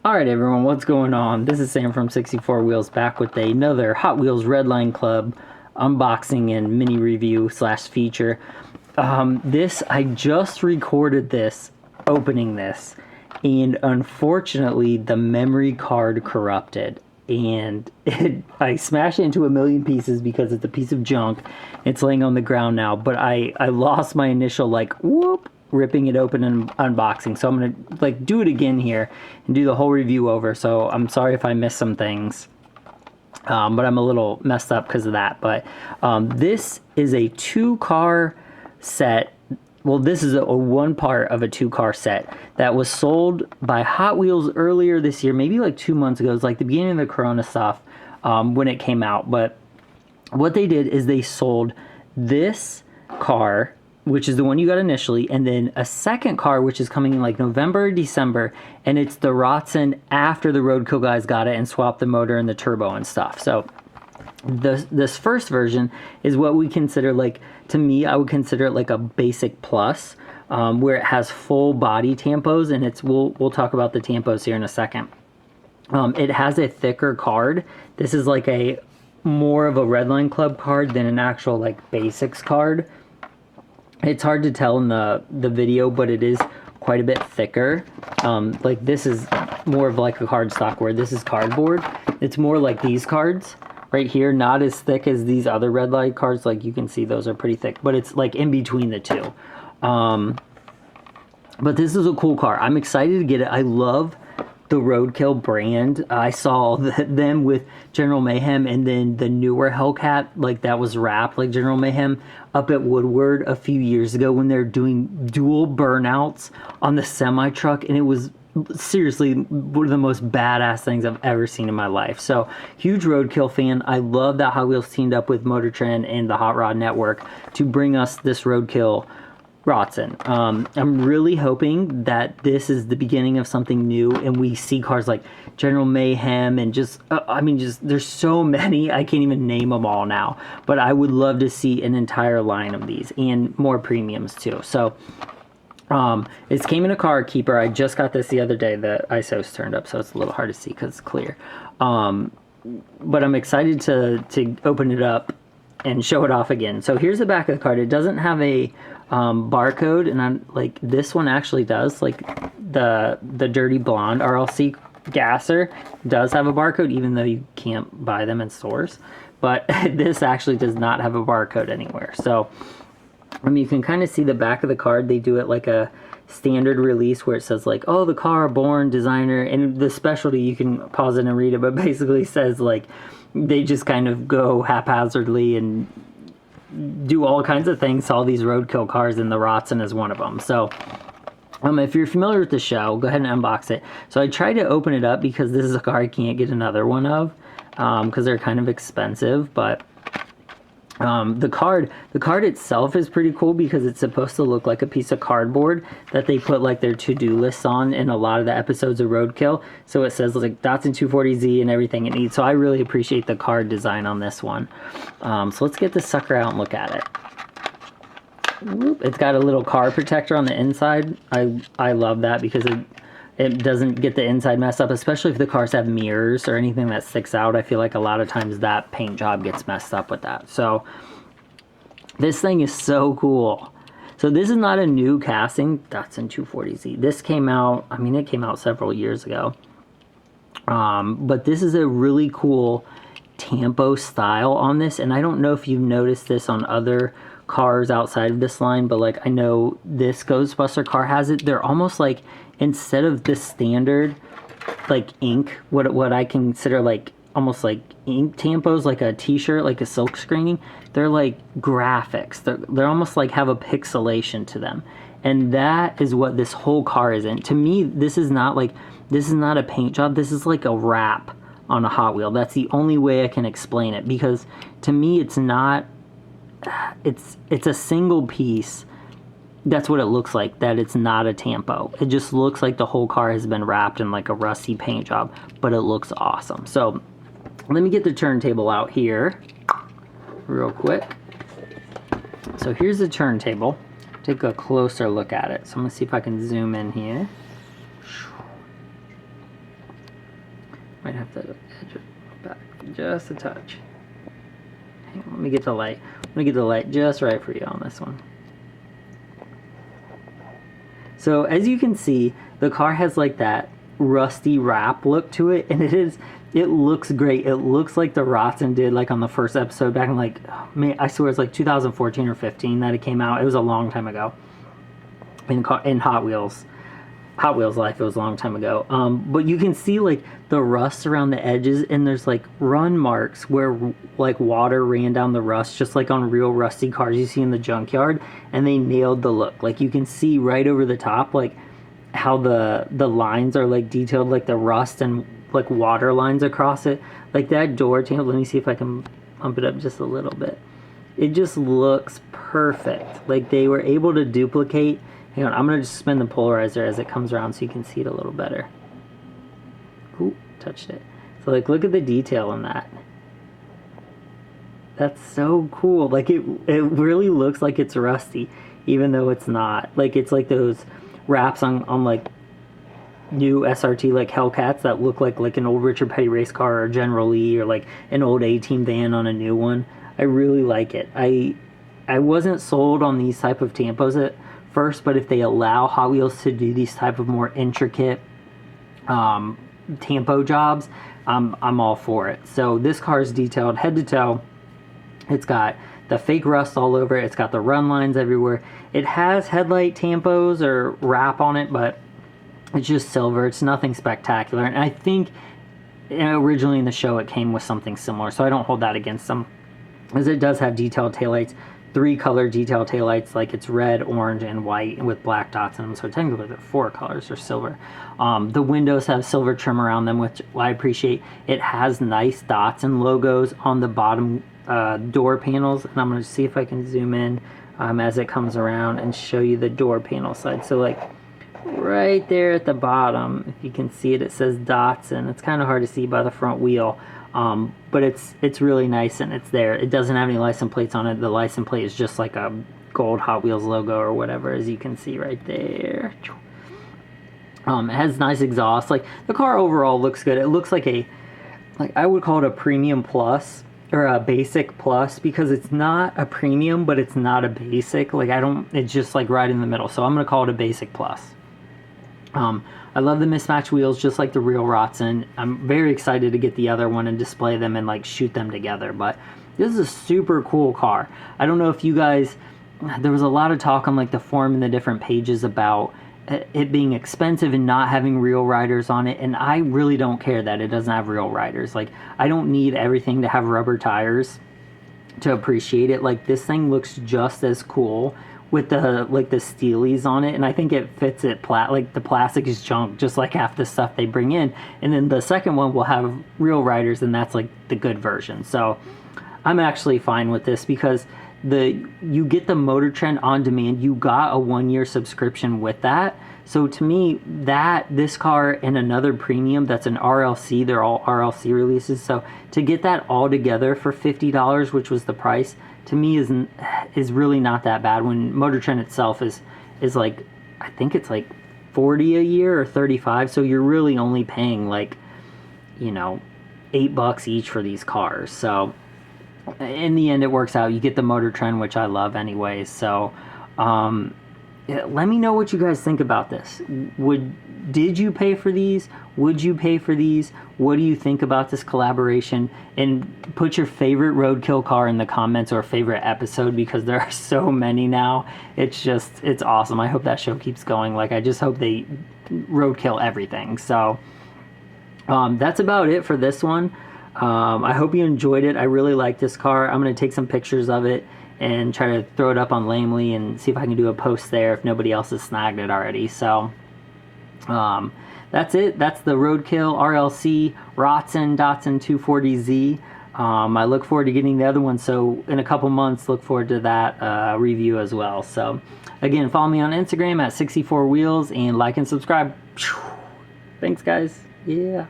Alright everyone, what's going on? This is Sam from 64 Wheels back with another Hot Wheels Redline Club unboxing and mini review slash feature. I just recorded this, opening this, and unfortunately the memory card corrupted. And I smashed it into a million pieces because it's a piece of junk. It's laying on the ground now, but I lost my initial whoop, ripping it open and unboxing. So I'm gonna do it again here and do the whole review over. So I'm sorry if I missed some things, but I'm a little messed up because of that. But this is a 2-car set. Well, this is a one part of a 2-car set that was sold by Hot Wheels earlier this year, maybe 2 months ago. It was the beginning of the Corona stuff when it came out. But what they did is they sold this car, which is the one you got initially, and then a second car, which is coming in November or December, and it's the Rotsun after the Roadkill guys got it and swapped the motor and the turbo and stuff. So this first version is what we consider, to me, I would consider it a basic plus, where it has full body tampos, and we'll talk about the tampos here in a second. It has a thicker card. This is a more of a Redline Club card than an actual basics card. It's hard to tell in the video, but it is quite a bit thicker. This is more of a cardstock, where this is cardboard. It's more like these cards right here, not as thick as these other red light cards. You can see those are pretty thick, but it's in between the two. But this is a cool car. I'm excited to get it. I love the Roadkill brand. I saw them with General Mayhem, and then the newer Hellcat, that was wrapped like General Mayhem, up at Woodward a few years ago when they're doing dual burnouts on the semi truck, and it was seriously one of the most badass things I've ever seen in my life. So, huge Roadkill fan. I love that Hot Wheels teamed up with MotorTrend and the Hot Rod Network to bring us this Roadkill Rotsun. I'm really hoping that this is the beginning of something new, and we see cars like General Mayhem and just there's so many, I can't even name them all now, but I would love to see an entire line of these and more premiums too. So it came in a car keeper. I just got this the other day. The ISO's turned up, so it's a little hard to see because it's clear. But I'm excited to open it up and show it off again. So here's the back of the card. It doesn't have a barcode, and I'm this one actually does. The dirty blonde RLC gasser does have a barcode, even though you can't buy them in stores. But this actually does not have a barcode anywhere. So you can kind of see the back of the card. They do it like a standard release where it says oh, the car, born, designer, and the specialty, you can pause it and read it, but basically says they just kind of go haphazardly and do all kinds of things to all these Roadkill cars, and the Rotsun is one of them. So if you're familiar with the show, go ahead and unbox it. So I tried to open it up because this is a car I can't get another one of, because they're kind of expensive. But the card itself is pretty cool because it's supposed to look like a piece of cardboard that they put their to-do lists on in a lot of the episodes of Roadkill. So it says Datsun 240z and everything it needs. So I really appreciate the card design on this one. So let's get this sucker out and look at it. Whoop. It's got a little car protector on the inside. I love that because it doesn't get the inside messed up, especially if the cars have mirrors or anything that sticks out. I feel a lot of times that paint job gets messed up with that. So this thing is so cool. So this is not a new casting, Datsun 240z. This came out, it came out several years ago. But this is a really cool tampo style on this, and I don't know if you've noticed this on other cars outside of this line, but I know this Ghostbuster car has it. They're almost instead of the standard ink, what I consider almost ink tampos, a t-shirt, a silk screening, they're graphics. They're almost have a pixelation to them, and that is what this whole car is in. To me, this is not a paint job. This is a wrap on a Hot Wheel. That's the only way I can explain it, because to me it's not, it's a single piece. That's what it looks like, that it's not a tampo. It just looks like the whole car has been wrapped in a rusty paint job, but it looks awesome. So let me get the turntable out here real quick. So here's the turntable. Take a closer look at it. So I'm gonna see if I can zoom in here. Might have to edge it back just a touch. Hang on, let me get the light. Let me get the light just right for you on this one. So as you can see, the car has like that rusty wrap look to it, and it looks great. It looks like the Rotsun did like on the first episode back in like, oh, man, I swear it's like 2014 or 15 that it came out. It was a long time ago in Hot Wheels life. It was a long time ago. But you can see like the rust around the edges, and there's like run marks where like water ran down the rust, just like on real rusty cars you see in the junkyard, and they nailed the look. Like you can see right over the top like how the lines are like detailed, like the rust and like water lines across it. Like that door table, let me see if I can pump it up just a little bit. It just looks perfect. Like they were able to duplicate. Hang on, I'm gonna just spin the polarizer as it comes around so you can see it a little better. Ooh, touched it. So like look at the detail in that. That's so cool. Like it really looks like it's rusty, even though it's not. Like it's like those wraps on like new SRT like Hellcats that look like an old Richard Petty race car or General Lee, or like an old A-Team van on a new one. I really like it. I wasn't sold on these type of tampos at first, but if they allow Hot Wheels to do these type of more intricate tampo jobs, I'm all for it. So this car is detailed head to toe. It's got the fake rust all over it. It's got the run lines everywhere. It has headlight tampos or wrap on it, but it's just silver. It's nothing spectacular. And I think originally in the show it came with something similar, so I don't hold that against them, as it does have detailed taillights, 3 color detailed taillights. Like it's red, orange, and white with black dots in them, so technically they're 4 colors or silver. The windows have silver trim around them, which I appreciate. It has nice dots and logos on the bottom door panels, and I'm going to see if I can zoom in as it comes around and show you the door panel side. So like right there at the bottom, if you can see it, it says Datsun. It's kind of hard to see by the front wheel, but it's really nice, and it's there. It doesn't have any license plates on it. The license plate is just like a gold Hot Wheels logo or whatever, as you can see right there. It has nice exhaust. Like the car overall looks good. It looks like I would call it a premium plus, or a basic plus, because it's not a premium, but it's not a basic. Like it's just like right in the middle. So I'm gonna call it a basic plus. I love the mismatched wheels, just like the real Rotsun. I'm very excited to get the other one and display them and like shoot them together. But this is a super cool car. I don't know if you guys, there was a lot of talk on like the forum and the different pages about it being expensive and not having real riders on it, and I really don't care that it doesn't have real riders. Like I don't need everything to have rubber tires to appreciate it. Like this thing looks just as cool with the like the steelies on it, and I think it fits it like the plastic is junk, just like half the stuff they bring in. And then the second one will have real riders, and that's like the good version. So I'm actually fine with this, because you get the MotorTrend on demand. You got a 1-year subscription with that. So to me, this car and another premium that's an RLC, they're all RLC releases. So to get that all together for $50, which was the price, to me is really not that bad, when MotorTrend itself is like, I think it's like 40 a year or 35. So you're really only paying like, you know, $8 each for these cars. So in the end, it works out. You get the MotorTrend, which I love anyways. So let me know what you guys think about this. Did you pay for these? Would you pay for these? What do you think about this collaboration? And put your favorite Roadkill car in the comments, or favorite episode, because there are so many now. It's awesome. I hope that show keeps going. Like I just hope they roadkill everything. So that's about it for this one. I hope you enjoyed it. I really like this car. I'm going to take some pictures of it and try to throw it up on Lamely and see if I can do a post there if nobody else has snagged it already. So that's it. That's the Roadkill RLC Rotsun Datsun 240z. I look forward to getting the other one, so in a couple months look forward to that review as well. So again, follow me on Instagram at 64wheels, and like and subscribe. Thanks guys. Yeah.